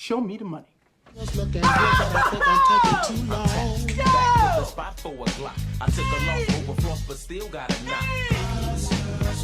Show me the money. Just look at here, but I think I'm taking too long. Back to the spot for a Glock. I took a loss over floss, but still got a knock.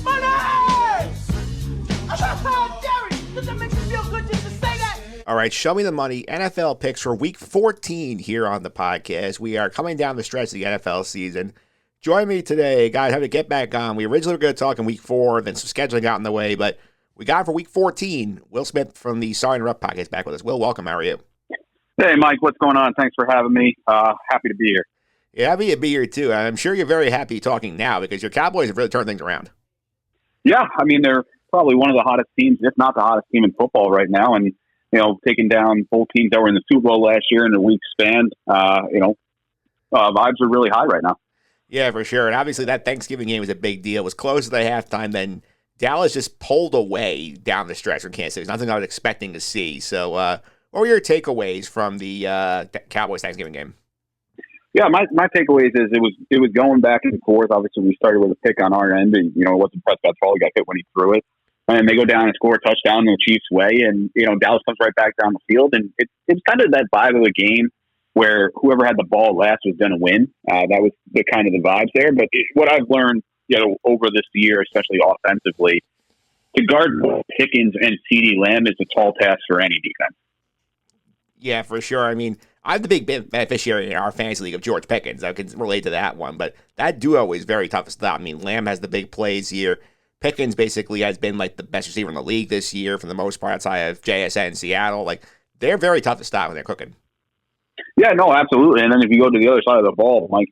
Money! I got called Jerry. Does that make you feel good just to say that? All right, show me the money. NFL picks for Week 14 here on the podcast. We are coming down the stretch of the NFL season. Join me today, guys. How to get back on? We originally were going to talk in Week 4, then some scheduling got in the way, but we got it for Week 14. Will Smith from the Sorry to Interrupt podcast back with us. Will, welcome. How are you? Hey, Mike, what's going on? Thanks for having me. Happy to be here. Yeah, happy to be here, too. I'm sure you're very happy talking now because your Cowboys have really turned things around. Yeah, I mean, they're probably one of the hottest teams, if not the hottest team in football right now. And, you know, taking down both teams that were in the Super Bowl last year in a week span, vibes are really high right now. Yeah, for sure. And obviously that Thanksgiving game was a big deal. It was close at the halftime, then Dallas just pulled away down the stretch from Kansas City. It was nothing I was expecting to see. So, what were your takeaways from the Cowboys Thanksgiving game? Yeah, my takeaways is it was going back and forth. Obviously, we started with a pick on our end, and it wasn't Prescott's fault. He got hit when he threw it, and they go down and score a touchdown the Chiefs' way, and Dallas comes right back down the field, and it's kind of that vibe of the game where whoever had the ball last was going to win. That was the kind of the vibes there. But what I've learned, over this year, especially offensively, to guard Pickens and CeeDee Lamb is a tall task for any defense. Yeah, for sure. I mean, I'm the big beneficiary in our fantasy league of George Pickens. I can relate to that one, but that duo is very tough to stop. I mean, Lamb has the big plays here. Pickens basically has been like the best receiver in the league this year for the most part outside of JSN in Seattle. Like, they're very tough to stop when they're cooking. Yeah, no, absolutely. And then if you go to the other side of the ball, Mike,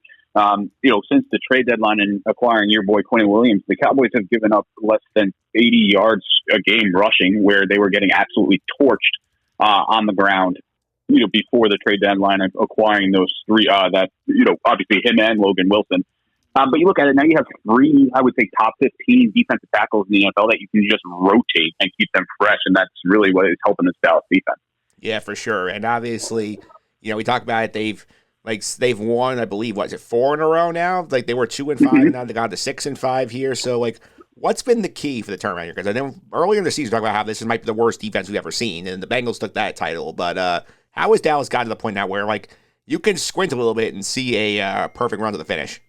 since the trade deadline and acquiring your boy Quinn Williams, the Cowboys have given up less than 80 yards a game rushing, where they were getting absolutely torched on the ground, before the trade deadline of acquiring those three, obviously him and Logan Wilson. But you look at it now, you have three, I would say, top 15 defensive tackles in the NFL that you can just rotate and keep them fresh, and that's really what is helping this Dallas defense. Yeah, for sure. And obviously, we talk about it. They've won, I believe, 4 in a row now? Like, they were 2-5, now they got to 6-5 here. So, what's been the key for the turnaround here? Because I know earlier in the season, we talked about how this might be the worst defense we've ever seen, and the Bengals took that title. But how has Dallas got to the point now where, you can squint a little bit and see a perfect run to the finish?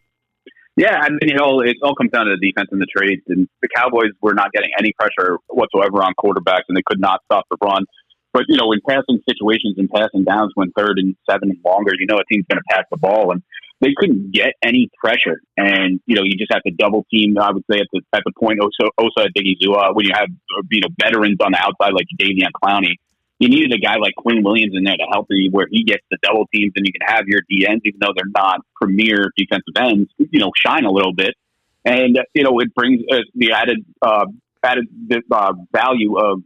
Yeah, I mean, it all comes down to the defense and the trades. And the Cowboys were not getting any pressure whatsoever on quarterbacks, and they could not stop the run. But, in passing situations and passing downs when 3rd and 7 and longer, a team's going to pass the ball. And they couldn't get any pressure. And, you just have to double team, I would say, at the point, Osa Digizua, when you have, veterans on the outside like Davion Clowney. You needed a guy like Quinn Williams in there to help you, where he gets the double teams, and you can have your DNs, even though they're not premier defensive ends, shine a little bit. And, it brings the added value of,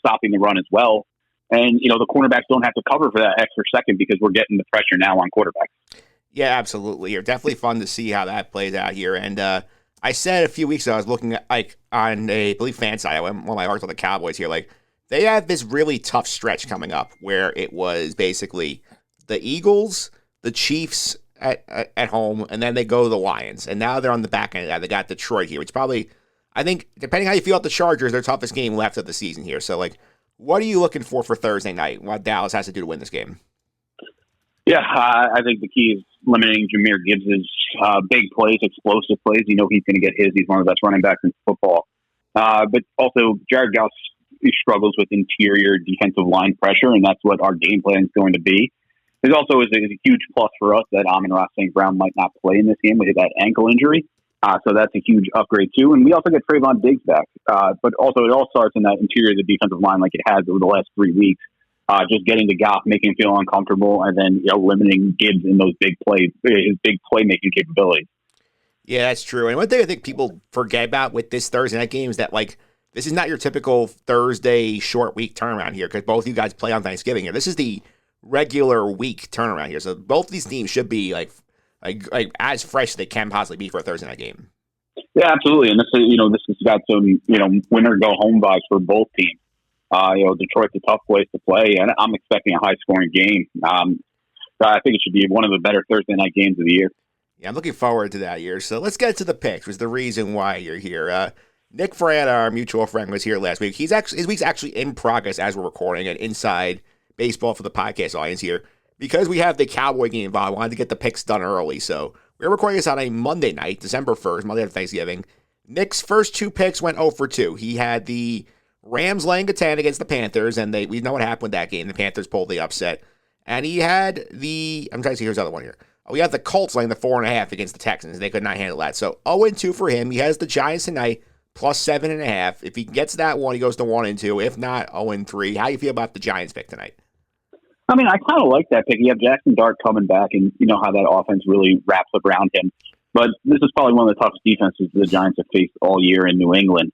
stopping the run as well. And, the cornerbacks don't have to cover for that extra second because we're getting the pressure now on quarterbacks. Yeah, absolutely. It's definitely fun to see how that plays out here. And I said a few weeks ago, I was looking at, on I believe, FanSide, one of my articles on the Cowboys here, they have this really tough stretch coming up where it was basically the Eagles, the Chiefs at home, and then they go to the Lions. And now they're on the back end of that. They got Detroit here, which probably, I think, depending how you feel about the Chargers, their toughest game left of the season here. So, what are you looking for Thursday night? What Dallas has to do to win this game? Yeah, I think the key is limiting Jahmyr Gibbs' big plays, explosive plays. He's going to get his. He's one of the best running backs in football. But also, Jared Goff struggles with interior defensive line pressure, and that's what our game plan is going to be. It also is a huge plus for us that Amon-Ra St. Brown might not play in this game with that ankle injury. So that's a huge upgrade, too. And we also get Trayvon Diggs back. But also, it all starts in that interior of the defensive line like it has over the last 3 weeks. Just getting to Goff, making him feel uncomfortable, and then limiting Gibbs in those big plays, his big playmaking capabilities. Yeah, that's true. And one thing I think people forget about with this Thursday night game is that, this is not your typical Thursday short week turnaround here because both of you guys play on Thanksgiving here. This is the regular week turnaround here. So both these teams should be like as fresh as they can possibly be for a Thursday night game. Yeah, absolutely. And this has got some, winner go home vibes for both teams. Detroit's a tough place to play, and I'm expecting a high scoring game. I think it should be one of the better Thursday night games of the year. Yeah, I'm looking forward to that year. So let's get to the picks, which is the reason why you're here. Nick Fran, our mutual friend, was here last week. His week's actually in progress as we're recording, and inside baseball for the podcast audience here. Because we have the Cowboy game involved, I wanted to get the picks done early. So we're recording this on a Monday night, December 1st, Monday after Thanksgiving. Nick's first 2 picks went 0 for 2. He had the Rams laying a 10 against the Panthers, and we know what happened with that game. The Panthers pulled the upset. And he had I'm trying to see, here's the other one here. We have the Colts laying the 4.5 against the Texans. They could not handle that. So 0-2 for him. He has the Giants tonight, plus 7.5. If he gets that one, he goes to 1-2. If not, 0-3. How do you feel about the Giants pick tonight? I mean, I kind of like that pick. You have Jackson Dart coming back, and you know how that offense really wraps up around him. But this is probably one of the toughest defenses the Giants have faced all year in New England.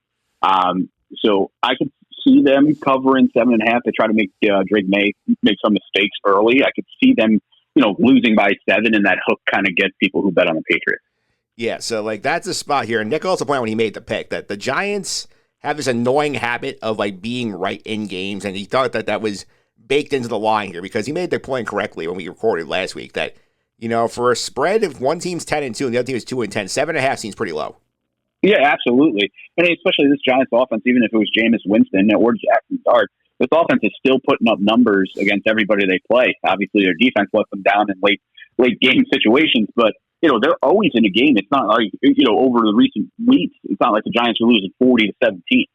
So I could see them covering 7.5 to try to make Drake May make some mistakes early. I could see them, losing by 7, and that hook kind of gets people who bet on the Patriots. Yeah, so that's a spot here. And Nick also pointed out when he made the pick that the Giants have this annoying habit of being right in games, and he thought that was baked into the line here because he made the point correctly when we recorded last week that, for a spread, if one team's 10-2 and the other team is 2-10, 7.5 seems pretty low. Yeah, absolutely. And especially this Giants offense, even if it was Jameis Winston or Jackson Dart, this offense is still putting up numbers against everybody they play. Obviously, their defense lets them down in late game situations, but they're always in a game. It's not like over the recent weeks, it's not like the Giants are losing 40-17.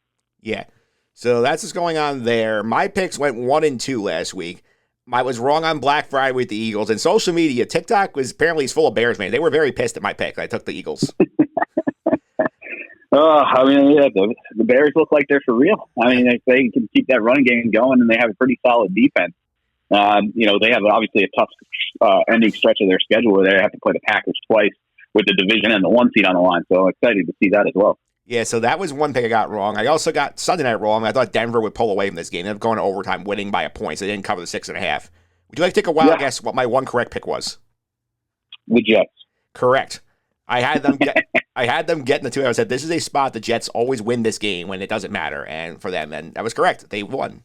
Yeah, so that's what's going on there. My picks went 1-2 last week. I was wrong on Black Friday with the Eagles. And social media, TikTok was apparently full of Bears fans. They were very pissed at my pick. I took the Eagles. The Bears look like they're for real. I mean, if they can keep that running game going, and they have a pretty solid defense. They have obviously a tough ending stretch of their schedule where they have to play the Packers twice with the division and the 1 seed on the line. So I'm excited to see that as well. Yeah, so that was one pick I got wrong. I also got Sunday night wrong. I thought Denver would pull away from this game. They're going to overtime, winning by a point, so they didn't cover the 6.5. Would you like to take a wild guess what my one correct pick was? The Jets. Correct. I had them getting the 2. I said, this is a spot the Jets always win this game when it doesn't matter. And for them, and that was correct. They won.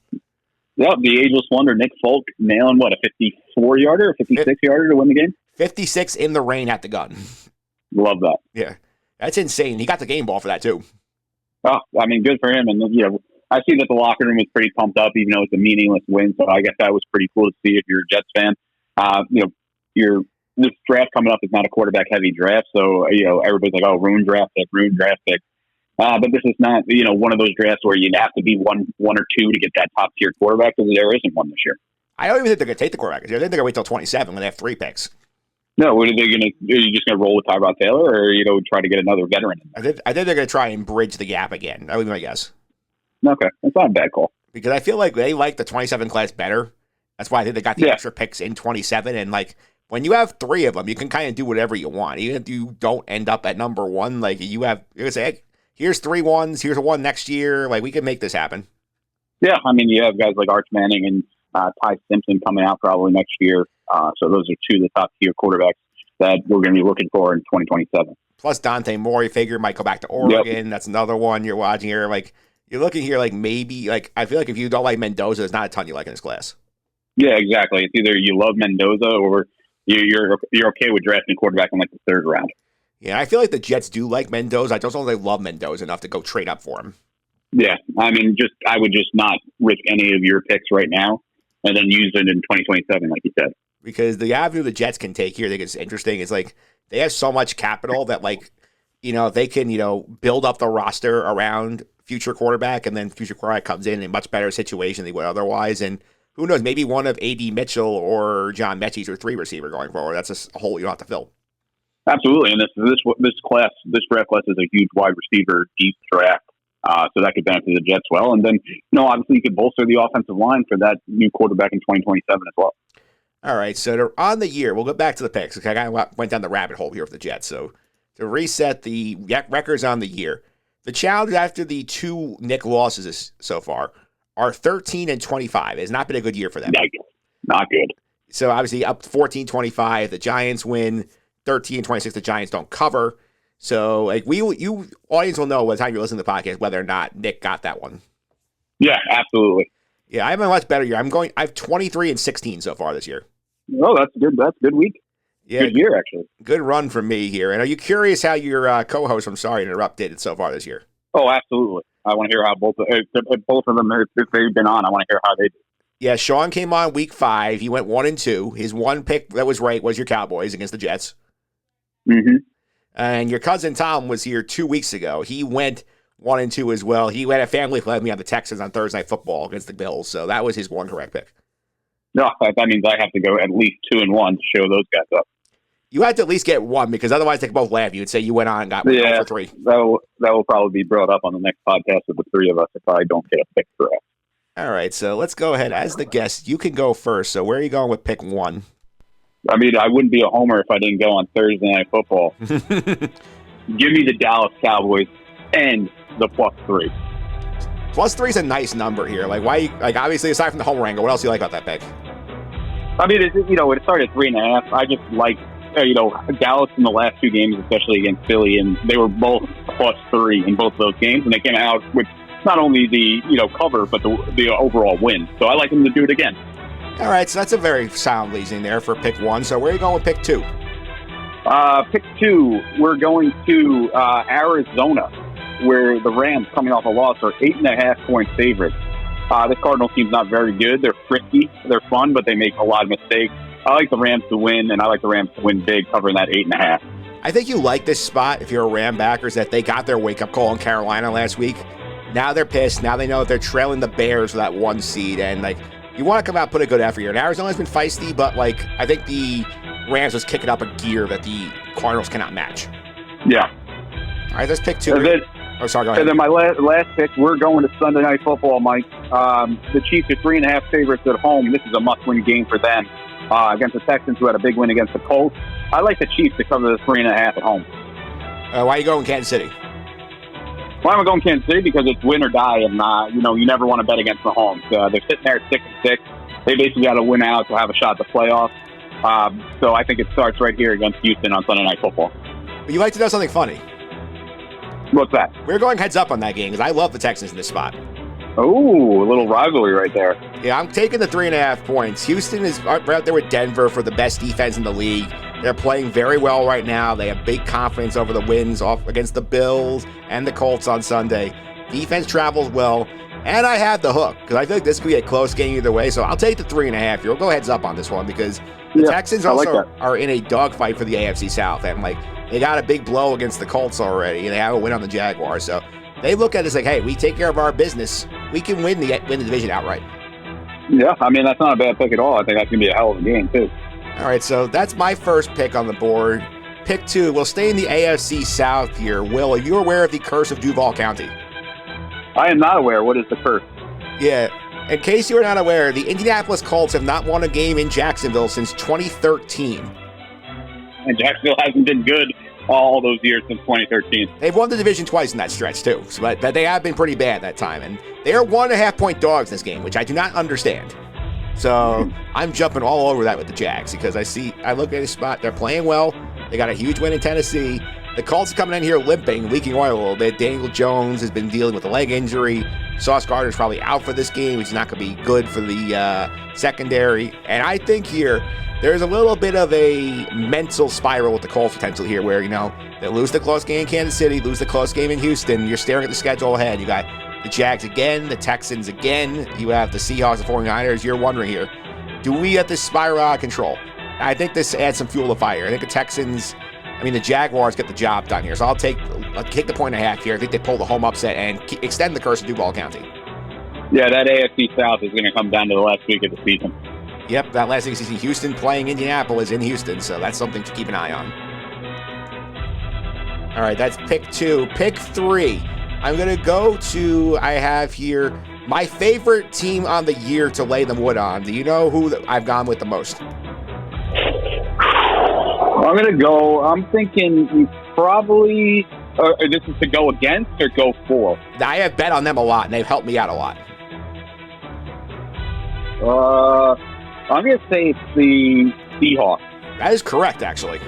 Yeah, the ageless wonder, Nick Folk, nailing, a 54-yarder or 56-yarder to win the game? 56 in the rain at the gun. Love that. Yeah. That's insane. He got the game ball for that, too. Oh, I mean, good for him. And, I see that the locker room was pretty pumped up, even though it's a meaningless win. So I guess that was pretty cool to see if you're a Jets fan. This draft coming up is not a quarterback-heavy draft. So, everybody's like, ruined draft pick. But this is not, one of those drafts where you'd have to be one or two to get that top-tier quarterback, because there isn't one this year. I don't even think they're going to take the quarterback. I think they're going to wait till 27 when they have 3 picks. No, what are they going to? Are you just going to roll with Tyrod Taylor, or try to get another veteran in there? I think they're going to try and bridge the gap again. That would be my guess. Okay, that's not a bad call. Because I feel like they like the 27 class better. That's why I think they got the extra picks in 27. And when you have 3 of them, you can kind of do whatever you want, even if you don't end up at number 1. You're going to say, hey, here's 3 ones. Here's a 1 next year. We can make this happen. Yeah, I mean, you have guys like Arch Manning and Ty Simpson coming out probably next year. So those are 2 of the top tier quarterbacks that we're going to be looking for in 2027. Plus Dante Moore, you figure, might go back to Oregon. Yep. That's another one you're watching here. You're looking here maybe, I feel like if you don't like Mendoza, there's not a ton you like in this class. Yeah, exactly. It's either you love Mendoza or you're okay with drafting a quarterback in the 3rd round. Yeah, I feel like the Jets do like Mendoza. I just don't think they love Mendoza enough to go trade up for him. Yeah, I mean, I would just not risk any of your picks right now and then use it in 2027, like you said. Because the avenue the Jets can take here, I think it's interesting, is they have so much capital that they can, build up the roster around future quarterback, and then future quarterback comes in a much better situation than they would otherwise. And who knows, maybe one of A.D. Mitchell or John Mechie's your 3 receiver going forward. That's a hole you don't have to fill. Absolutely. And this draft class is a huge wide receiver deep draft. So that could benefit the Jets well. And then, obviously you could bolster the offensive line for that new quarterback in 2027 as well. All right, so on the year, we'll go back to the picks. I kind of went down the rabbit hole here with the Jets. So to reset the records on the year, the challenge after the 2 Nick losses so far are 13-25. It has not been a good year for them. Not good. So obviously up 14-25, the Giants win. 13-26, the Giants don't cover. So you audience will know by the time you're listening to the podcast whether or not Nick got that one. Yeah, absolutely. Yeah, I have a much better year. I have 23-16 so far this year. Oh, that's good. That's a good week. Yeah, good year, actually. Good run from me here. And are you curious how your co-host, I'm sorry to interrupt, did so far this year? Oh, absolutely. I want to hear how both of them, if they've been on, I want to hear how they did. Yeah, Sean came on week 5. He went 1-2. His one pick that was right was your Cowboys against the Jets. Mm-hmm. And your cousin Tom was here 2 weeks ago. He went 1-2 as well. He had a family led me on the Texans on Thursday Night Football against the Bills. So that was his one correct pick. No, that means I have to go at least 2-1 to show those guys up. You had to at least get one because otherwise they could both laugh. You would say you went on and got 1 for 3. That will probably be brought up on the next podcast with the 3 of us if I don't get a pick correct. All right, so let's go ahead. As the guest, you can go first. So where are you going with pick 1? I mean, I wouldn't be a homer if I didn't go on Thursday Night Football. Give me the Dallas Cowboys and the +3. +3 is a nice number here. Like, why? Like, obviously, aside from the homer angle, what else do you like about that pick? I mean, it started at 3.5. I just like, Dallas in the last 2 games, especially against Philly, and they were both +3 in both of those games, and they came out with not only the cover but the overall win. So I like them to do it again. All right, so that's a very sound reasoning there for pick 1. So where are you going with pick 2? Pick 2, we're going to Arizona, where the Rams, coming off a loss, are 8.5-point favorites. This Cardinals team's not very good. They're frisky, they're fun, but they make a lot of mistakes. I like the Rams to win, and I like the Rams to win big, covering that 8.5. I think you like this spot if you're a Ram backer, is that they got their wake-up call in Carolina last week. Now they're pissed. Now they know that they're trailing the Bears for that 1 seed, and you want to come out and put a good effort here. And Arizona's been feisty, but I think the Rams was kicking up a gear that the Cardinals cannot match. Yeah. All right, let's pick 2. Sorry, go ahead. And then my last pick, we're going to Sunday Night Football, Mike. The Chiefs are 3.5 favorites at home. This is a must-win game for them against the Texans, who had a big win against the Colts. I like the Chiefs to cover the 3.5 at home. Why are you going Kansas City? Why am I going Kansas City? Because it's win or die, and you never want to bet against Mahomes. They're sitting there at 6-6. They basically got to win out to have a shot at the playoffs. So I think it starts right here against Houston on Sunday Night Football. You like to know something funny? What's that? We're going heads up on that game because I love the Texans in this spot. Ooh, a little rivalry right there. Yeah, I'm taking the 3.5 points. Houston is right out there with Denver for the best defense in the league. They're playing very well right now. They have big confidence over the wins off against the Bills and the Colts on Sunday. Defense travels well, and I have the hook because I feel like this could be a close game either way. So I'll take the 3.5 here. We'll go heads up on this one because the Texans also are in a dogfight for the AFC South, and they got a big blow against the Colts already, and they have a win on the Jaguars. So they look at it as hey, we take care of our business, we can win the division outright. Yeah, I mean that's not a bad pick at all. I think that's gonna be a hell of a game too. All right, so that's my first pick on the board. Pick 2, we'll stay in the AFC South here. Will, are you aware of the curse of Duval County? I am not aware. What is the curse? Yeah, in case you are not aware, the Indianapolis Colts have not won a game in Jacksonville since 2013. And Jacksonville hasn't been good all those years since 2013. They've won the division twice in that stretch, too, but they have been pretty bad that time. And they are 1.5-point dogs in this game, which I do not understand. So I'm jumping all over that with the Jags because I look at this spot. They're playing well. They got a huge win in Tennessee. The Colts are coming in here limping, leaking oil a little bit. Daniel Jones has been dealing with a leg injury. Sauce Gardner's probably out for this game, which is not going to be good for the secondary. And I think here there's a little bit of a mental spiral with the Colts potential here where, they lose the close game in Kansas City, lose the close game in Houston. You're staring at the schedule ahead. You got the Jags again, the Texans again. You have the Seahawks, the 49ers. You're wondering here, do we get this spiral out of control? I think this adds some fuel to fire. I think the Jaguars get the job done here. So I'll take the 1.5 here. I think they pull the home upset and extend the curse of Duval County. Yeah, that AFC South is going to come down to the last week of the season. Yep, that last week of the season. Houston playing Indianapolis in Houston, so that's something to keep an eye on. All right, that's pick 2. Pick 3. I'm going to go to, I have here, my favorite team on the year to lay the wood on. Do you know who I've gone with the most? I'm thinking probably, this is to go against or go for? I have bet on them a lot, and they've helped me out a lot. I'm going to say it's the Seahawks. That is correct, actually.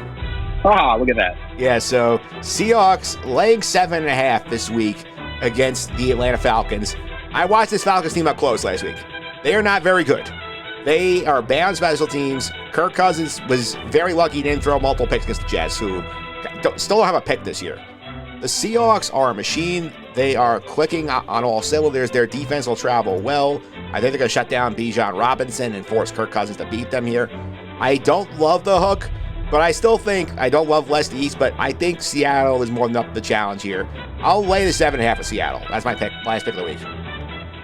Ah, look at that. Yeah, so Seahawks laying 7.5 this week against the Atlanta Falcons. I watched this Falcons team up close last week. They are not very good. They are bad on special teams. Kirk Cousins was very lucky he didn't throw multiple picks against the Jets, who still don't have a pick this year. The Seahawks are a machine. They are clicking on all cylinders. Their defense will travel well. I think they're going to shut down Bijan Robinson and force Kirk Cousins to beat them here. I don't love the hook, but I still think I don't love West East, but I think Seattle is more than up to the challenge here. I'll lay the 7.5 with Seattle. That's my pick, last pick of the week.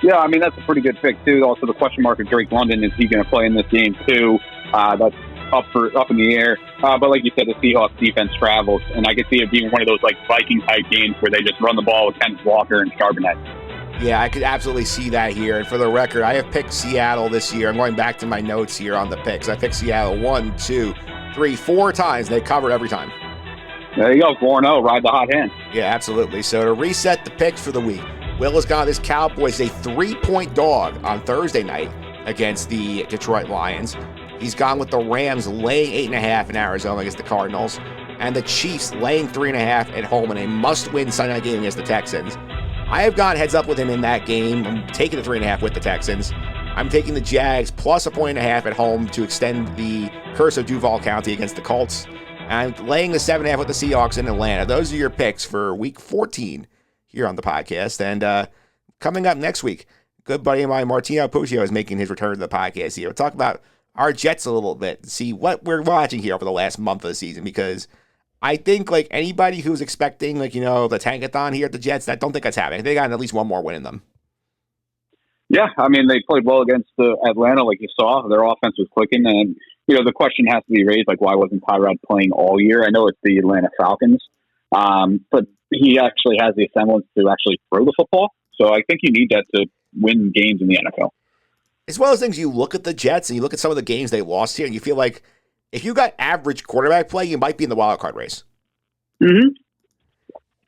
Yeah, I mean, that's a pretty good pick, too. Also, the question mark of Drake London, is he going to play in this game, too? That's up in the air. But like you said, the Seahawks defense travels, and I could see it being one of those like Viking-type games where they just run the ball with Kenneth Walker and Charbonnet. Yeah, I could absolutely see that here. And for the record, I have picked Seattle this year. I'm going back to my notes here on the picks. I picked Seattle 1, 2, 3, 4 times. They covered every time. There you go, 4-0. Ride the hot hand. Yeah, absolutely. So to reset the picks for the week, Will has got this Cowboys a 3-point dog on Thursday night against the Detroit Lions. He's gone with the Rams laying 8.5 in Arizona against the Cardinals, and the Chiefs laying 3.5 at home in a must-win Sunday night game against the Texans. I have gone heads up with him in that game. I'm taking the 3.5 with the Texans. I'm taking the Jags plus 1.5 at home to extend the curse of Duval County against the Colts. And I'm laying the 7.5 with the Seahawks in Atlanta. Those are your picks for Week 14 here on the podcast. And coming up next week, good buddy of mine, Martino Puccio, is making his return to the podcast here. We'll talk about our Jets a little bit, see what we're watching here over the last month of the season, because I think like anybody who's expecting the tankathon here at the Jets, I don't think that's happening. They got at least one more win in them. Yeah, I mean, they played well against Atlanta, like you saw. Their offense was clicking, and the question has to be raised, like, why wasn't Tyrod playing all year? I know it's the Atlanta Falcons, but he actually has the semblance to actually throw the football. So I think you need that to win games in the NFL. As well as things, you look at the Jets and you look at some of the games they lost here, and you feel like if you got average quarterback play, you might be in the wild card race. Mm-hmm.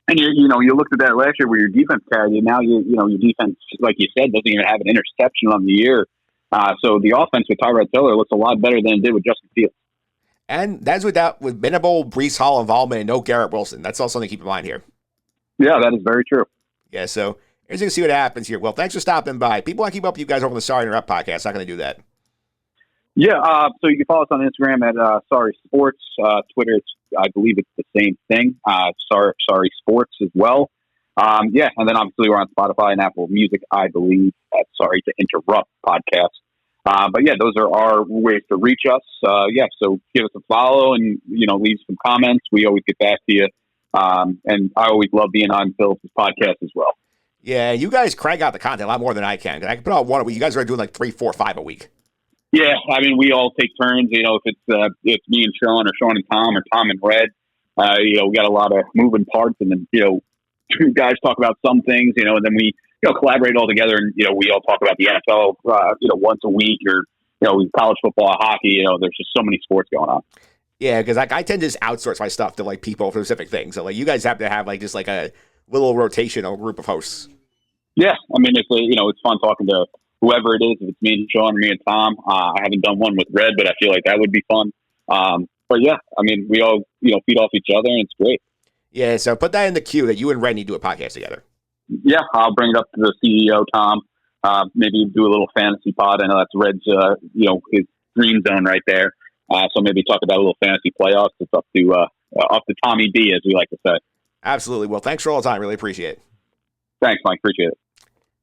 And you looked at that last year where your defense carried you. Now your defense, like you said, doesn't even have an interception on the year. So the offense with Tyrod Taylor looks a lot better than it did with Justin Fields. And that's with minimal Breece Hall involvement and no Garrett Wilson. That's also something to keep in mind here. Yeah, that is very true. Yeah, so here's going to see what happens here. Well, thanks for stopping by. People want to keep up with you guys over on the Sorry Interrupt podcast. Not going to do that. Yeah, so you can follow us on Instagram at Sorry Sports. Twitter, I believe it's the same thing. Sorry Sports as well. And then obviously we're on Spotify and Apple Music, I believe, at Sorry to Interrupt podcast. But yeah, those are our ways to reach us. So give us a follow and, leave some comments. We always get back to you. And I always love being on Phillips' podcast as well. Yeah, you guys crank out the content a lot more than I can. I can put out one a week. You guys are doing like 3, 4, 5 a week. Yeah, I mean, we all take turns. If it's me and Sean or Sean and Tom or Tom and Red, we got a lot of moving parts, and then two guys talk about some things, and then we collaborate all together, and we all talk about the NFL, once a week, or college football, hockey. There's just so many sports going on. Yeah, because I tend to just outsource my stuff to like people for specific things. So like you guys have to have like just like a little rotational group of hosts. Yeah, I mean it's fun talking to whoever it is, if it's me and Sean or me and Tom. I haven't done one with Red, but I feel like that would be fun. But yeah, I mean, we all, feed off each other, and it's great. Yeah, so put that in the queue that you and Red need to do a podcast together. Yeah, I'll bring it up to the CEO, Tom. Maybe do a little fantasy pod. I know that's Red's, his dream zone right there. So maybe talk about a little fantasy playoffs. It's up to Tommy B, as we like to say. Absolutely. Well, thanks for all the time. Really appreciate it. Thanks, Mike. Appreciate it.